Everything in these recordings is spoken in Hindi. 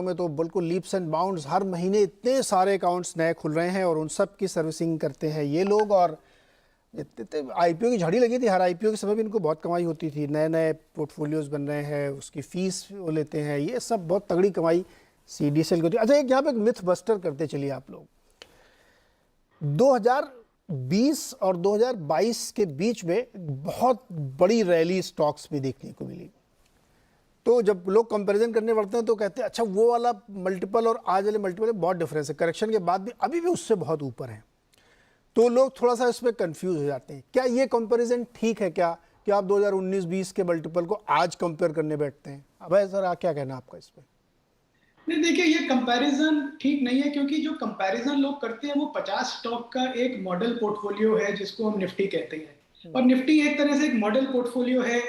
में तो बिल्कुल लीप्स एंड बाउंड्स, हर महीने इतने सारे अकाउंट्स नए खुल रहे हैं और उन सब की सर्विसिंग करते हैं ये लोग। और इतने आईपीओ की झड़ी लगी थी, हर आईपीओ के समय भी इनको बहुत कमाई होती थी, नए नए पोर्टफोलियोज बन रहे हैं, उसकी फीस वो लेते हैं, ये सब बहुत तगड़ी कमाई सीडीएसएल की होती है। अच्छा, एक यहाँ पे मिथ बस्टर करते चलिए आप लोग। 2020 और 2022 के बीच में बहुत बड़ी रैली स्टॉक्स में देखने को मिली। तो जब लोग कंपैरिजन करने बढ़ते हैं तो कहते हैं अच्छा वो वाला मल्टीपल और आज वाले मल्टीपल में बहुत डिफरेंस है, करेक्शन के बाद भी अभी भी उससे बहुत ऊपर है। तो लोग थोड़ा सा इसमें कंफ्यूज हो जाते हैं। क्या ये कंपैरिजन ठीक है क्या कि आप 2019-20 के मल्टीपल को आज कंपेयर करने बैठते हैं? अब सर क्या कहना है आपका इस पर? नहीं, देखिए, ये कंपैरिजन ठीक नहीं है, क्योंकि जो कंपैरिजन लोग करते हैं वो 50 स्टॉक का एक मॉडल पोर्टफोलियो है जिसको हम निफ्टी कहते हैं। और निफ्टी एक तरह से एक मॉडल पोर्टफोलियो है।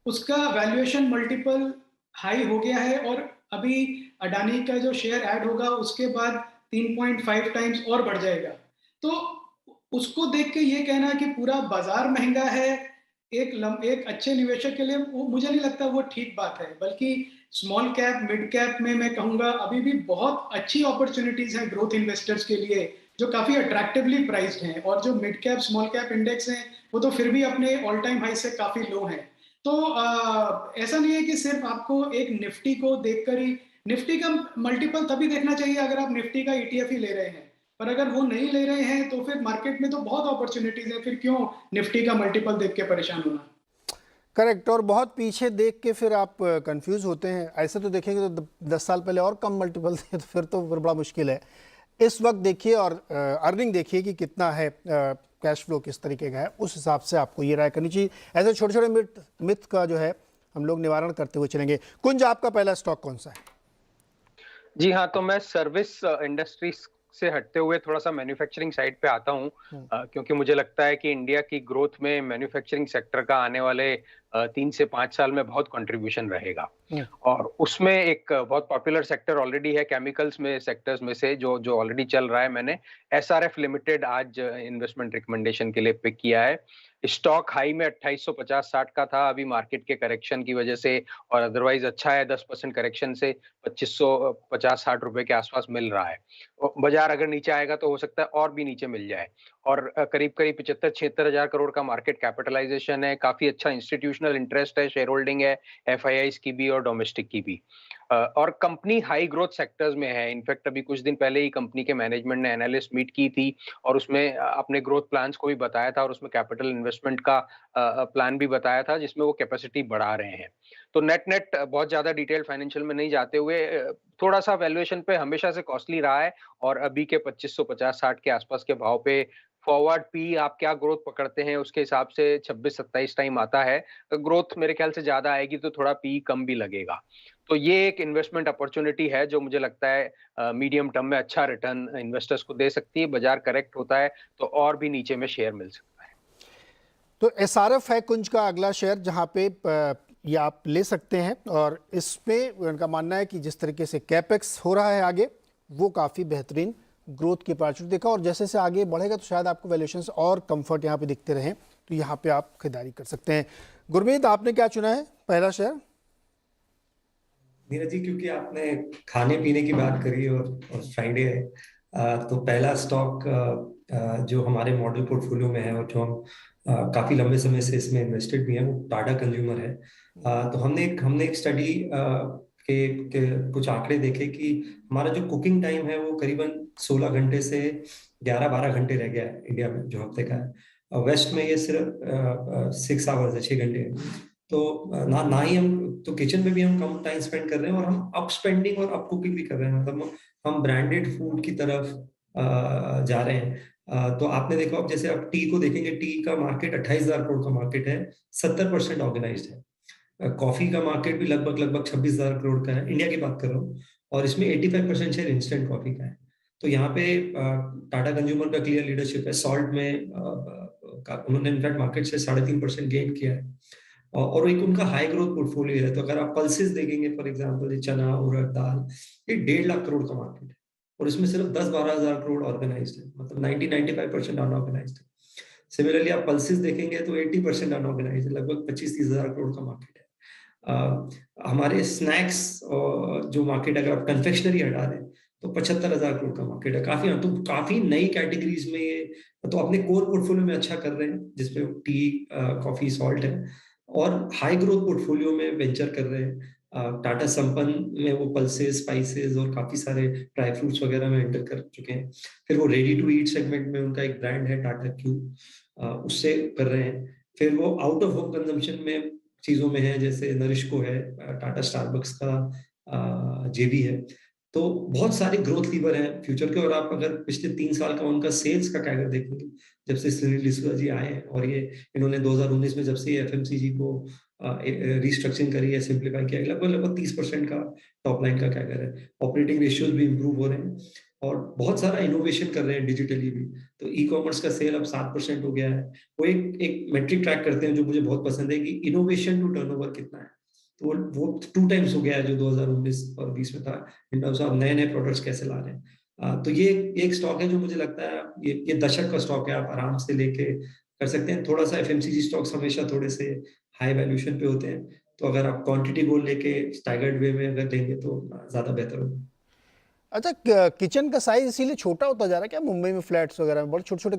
उसका वैल्यूएशन मल्टीपल हाई हो गया है, और अभी अडानी का जो शेयर ऐड होगा उसके बाद 3.5 टाइम्स और बढ़ जाएगा। तो उसको देख के ये कहना कि पूरा बाजार महंगा है एक अच्छे निवेशक के लिए, वो मुझे नहीं लगता वो ठीक बात है। बल्कि स्मॉल कैप मिड कैप में मैं कहूंगा अभी भी बहुत अच्छी अपॉर्चुनिटीज हैं ग्रोथ इन्वेस्टर्स के लिए, जो काफी अट्रैक्टिवली प्राइस्ड हैं। और जो mid cap small cap index हैं वो तो फिर भी अपने ऑल टाइम हाई से काफी लो हैं। तो ऐसा नहीं है कि सिर्फ आपको एक निफ्टी को देखकर ही निफ्टी का मल्टीपल तभी देखना चाहिए अगर आप निफ्टी का ईटीएफ ही ले रहे हैं। पर अगर वो नहीं ले रहे हैं तो फिर मार्केट में तो बहुत अपॉर्चुनिटीज है, फिर क्यों निफ्टी का मल्टीपल देख के परेशान होना। करेक्ट। और बहुत पीछे देख के फिर आप कंफ्यूज होते हैं। ऐसे तो देखेंगे तो 10 साल पहले और कम मल्टीपल थे, तो फिर बड़ा मुश्किल है। इस वक्त देखिए और अर्निंग देखिए कि कितना है, कैश फ्लो किस तरीके का है, उस हिसाब से आपको ये राय करनी चाहिए। ऐसे छोटे छोटे मिथ का जो है हम लोग निवारण करते हुए चलेंगे। कुंज, आपका पहला स्टॉक कौन सा है? जी हाँ, तो मैं सर्विस इंडस्ट्री से हटते हुए थोड़ा सा मैन्युफैक्चरिंग साइड पे आता हूँ, क्योंकि मुझे लगता है कि इंडिया की ग्रोथ में मैन्युफैक्चरिंग सेक्टर का आने वाले 3 से 5 साल में बहुत कंट्रीब्यूशन रहेगा। और उसमें एक बहुत पॉपुलर सेक्टर ऑलरेडी है केमिकल्स में, सेक्टर्स में से जो जो ऑलरेडी चल रहा है। मैंने एसआरएफ लिमिटेड आज इन्वेस्टमेंट रिकमेंडेशन के लिए पिक किया है। स्टॉक हाई में 2850-60 का था, अभी मार्केट के करेक्शन की वजह से और अदरवाइज अच्छा है, 10% करेक्शन से 2550-60 रुपए के आसपास मिल रहा है। बाजार अगर नीचे आएगा तो हो सकता है और भी नीचे मिल जाए। और करीब करीब 75-76 हजार करोड़ का मार्केट कैपिटलाइजेशन है, काफी अच्छा इंस्टीट्यूशनल इंटरेस्ट है, शेयर होल्डिंग है एफआईआईज की भी और डोमेस्टिक की भी। और कंपनी हाई ग्रोथ सेक्टर्स में है। इनफैक्ट अभी कुछ दिन पहले ही कंपनी के मैनेजमेंट ने एनालिस्ट मीट की थी और उसमें अपने ग्रोथ प्लान्स को भी बताया था और उसमें कैपिटल इन्वेस्टमेंट का प्लान भी बताया था जिसमें वो कैपेसिटी बढ़ा रहे हैं। तो नेट नेट बहुत ज्यादा डिटेल फाइनेंशियल में नहीं जाते हुए, थोड़ा सा वैल्यूएशन पे हमेशा से कॉस्टली रहा है और अभी के 2550-60 के आसपास के भाव पे फॉरवर्ड पी आप क्या ग्रोथ पकड़ते हैं उसके हिसाब से 26-27 टाइम आता है। ग्रोथ मेरे ख्याल से ज्यादा आएगी तो थोड़ा पी कम भी लगेगा। तो ये एक इन्वेस्टमेंट अपॉर्चुनिटी है जो मुझे लगता है मीडियम टर्म में अच्छा रिटर्न इन्वेस्टर्स को दे सकती है। बाजार करेक्ट होता है तो और भी नीचे में शेयर मिल सकता है। तो एसआरएफ है कुंज का अगला शेयर जहां पे ये आप ले सकते हैं। और इसमें उनका मानना है कि जिस तरीके से कैपेक्स हो रहा है आगे, वो काफ़ी बेहतरीन ग्रोथ की अपॉर्चुनिटी देखा, और जैसे जैसे आगे बढ़ेगा तो शायद आपको वैल्यूएशंस और कंफर्ट यहाँ पे दिखते रहें, तो यहाँ पे आप खरीदारी कर सकते हैं। गुरमीत, आपने क्या चुना है पहला शेयर? नीरज जी, क्योंकि आपने खाने पीने की बात करी और फ्राइडे है, तो पहला स्टॉक जो हमारे मॉडल पोर्टफोलियो में है और जो हम काफी लंबे समय से इसमें इन्वेस्टेड भी हैं, वो टाटा कंज्यूमर है। तो हमने एक स्टडी के कुछ आंकड़े देखे कि हमारा जो कुकिंग टाइम है वो करीबन 16 घंटे से 11-12 घंटे रह गया है इंडिया में, जो हफ्ते का है। वेस्ट में ये सिर्फ 6 आवर्स है, 6 घंटे है। तो ना ही हम तो किचन में भी हम कम टाइम स्पेंड कर रहे हैं और हम अप स्पेंडिंग और अप कुकिंग भी कर रहे हैं, मतलब हम ब्रांडेड फूड की तरफ जा रहे हैं। तो आपने देखो, अब जैसे आप टी को देखेंगे, टी का मार्केट 28,000 करोड़ का मार्केट है, 70% ऑर्गेनाइज्ड है। कॉफी का मार्केट भी लगभग 26,000 करोड़ का है, इंडिया की बात कर रहा हूँ, और इसमें 85% शेयर इंस्टेंट कॉफी का है। तो यहाँ पे टाटा कंज्यूमर का क्लियर लीडरशिप है। सॉल्ट में उन्होंने इनफैक्ट मार्केट से 3.5% गेन किया है और एक उनका हाई ग्रोथ पोर्टफोलियो है। तो अगर आप पल्सेस देखेंगे, फॉर एग्जांपल, ये चना, उड़द दाल, ये 1.5 लाख करोड़ का मार्केट है और इसमें सिर्फ 10-12 हजार करोड़ ऑर्गेनाइज्ड है, मतलब 90-95% अनऑर्गेनाइज्ड है। सिमिलरली आप पल्सेस देखेंगे तो 80% अनऑर्गेनाइज्ड है, लगभग 25-30 हजार करोड़ का मार्केट है। हमारे स्नैक्स जो मार्केट, अगर आप कन्फेक्शनरी हटा दें तो 75,000 करोड़ का मार्केट है। काफी, तो काफी नई कैटेगरीज में ये तो अपने कोर पोर्टफोलियो में अच्छा कर रहे हैं, जिसमें टी, कॉफी, सॉल्ट है, और हाई ग्रोथ पोर्टफोलियो में वेंचर कर रहे हैं। टाटा संपन्न में वो पल्सेस, स्पाइसेस और काफी सारे ड्राई फ्रूट्स वगैरह में एंटर कर चुके हैं। फिर वो रेडी टू ईट सेगमेंट में उनका एक ब्रांड है टाटा क्यू, उससे कर रहे हैं। फिर वो आउट ऑफ होम कंजम्पशन में चीजों में है, जैसे नरिश्को है, टाटा स्टारबक्स का जेबी है। तो बहुत सारे ग्रोथ लीवर हैं फ्यूचर के। और आप अगर पिछले 3 साल का उनका सेल्स का कैगर देखेंगे, जब से सुनील डिसूजा जी आए हैं, और ये इन्होंने 2019 में जब से एफएमसीजी को रिस्ट्रक्चरिंग करी है, सिंप्लीफाई किया, लगभग 30% का टॉप लाइन का कैगर है। ऑपरेटिंग रेशियोज भी इंप्रूव हो रहे हैं और बहुत सारा इनोवेशन कर रहे हैं डिजिटली भी। तो ई कॉमर्स का सेल अब 7% हो गया है। वो एक मेट्रिक ट्रैक करते हैं जो मुझे बहुत पसंद है, कि इनोवेशन टू टर्नओवर कितना है। तो वो 2 टाइम्स हो गया है जो 2019 और 20 में था, इन टर्म्स ऑफ नए प्रोडक्ट्स कैसे ला रहे हैं। तो ये एक स्टॉक है जो मुझे लगता है ये दशक का स्टॉक है, आप आराम से लेके कर सकते हैं। थोड़ा सा एफएमसीजी स्टॉक्स हमेशा थोड़े से हाई वैल्यूएशन पे होते हैं, तो अगर आप क्वांटिटी गोल लेके स्टैगर्ड वे में अगर लेंगे तो ज्यादा बेहतर होगा। अच्छा, किचन का साइज इसीलिए छोटा होता जा रहा है क्या? मुंबई में फ्लैट्स वगैरह में बड़े छोटे छोटे